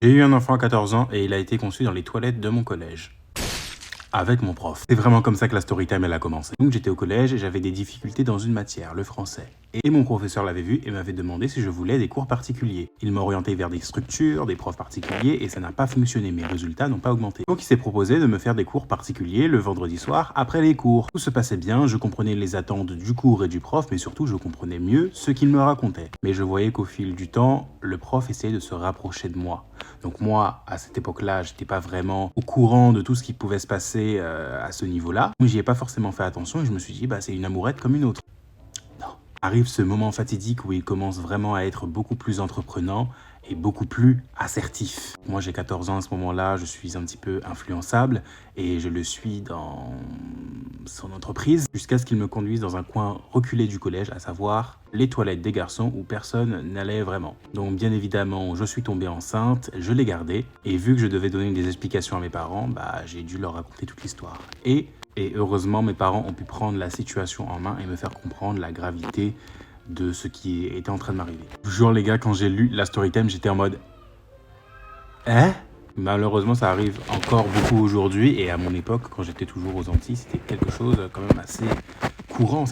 J'ai eu un enfant à 14 ans et il a été conçu dans les toilettes de mon collège. Avec mon prof. C'est vraiment comme ça que la story time elle a commencé. Donc j'étais au collège et j'avais des difficultés dans une matière, le français. Et mon professeur l'avait vu et m'avait demandé si je voulais des cours particuliers. Il m'a orienté vers des structures, des profs particuliers et ça n'a pas fonctionné, mes résultats n'ont pas augmenté. Donc il s'est proposé de me faire des cours particuliers le vendredi soir après les cours. Tout se passait bien, je comprenais les attentes du cours et du prof, mais surtout je comprenais mieux ce qu'il me racontait. Mais je voyais qu'au fil du temps, le prof essayait de se rapprocher de moi. Donc moi, à cette époque-là, j'étais pas vraiment au courant de tout ce qui pouvait se passer à ce niveau-là. Donc j'y ai pas forcément fait attention et je me suis dit, bah c'est une amourette comme une autre. Non. Arrive ce moment fatidique où il commence vraiment à être beaucoup plus entreprenant et beaucoup plus assertif. Moi j'ai 14 ans à ce moment-là, je suis un petit peu influençable et je le suis dans son entreprise jusqu'à ce qu'il me conduise dans un coin reculé du collège, à savoir les toilettes des garçons où personne n'allait vraiment. Donc bien évidemment, je suis tombée enceinte, je l'ai gardée et vu que je devais donner des explications à mes parents, bah j'ai dû leur raconter toute l'histoire. Et heureusement, mes parents ont pu prendre la situation en main et me faire comprendre la gravité de ce qui était en train de m'arriver. Je vous jure les gars, quand j'ai lu la story time, j'étais en mode « Hein ?» Malheureusement, ça arrive encore beaucoup aujourd'hui et à mon époque, quand j'étais toujours aux Antilles, c'était quelque chose quand même assez courant.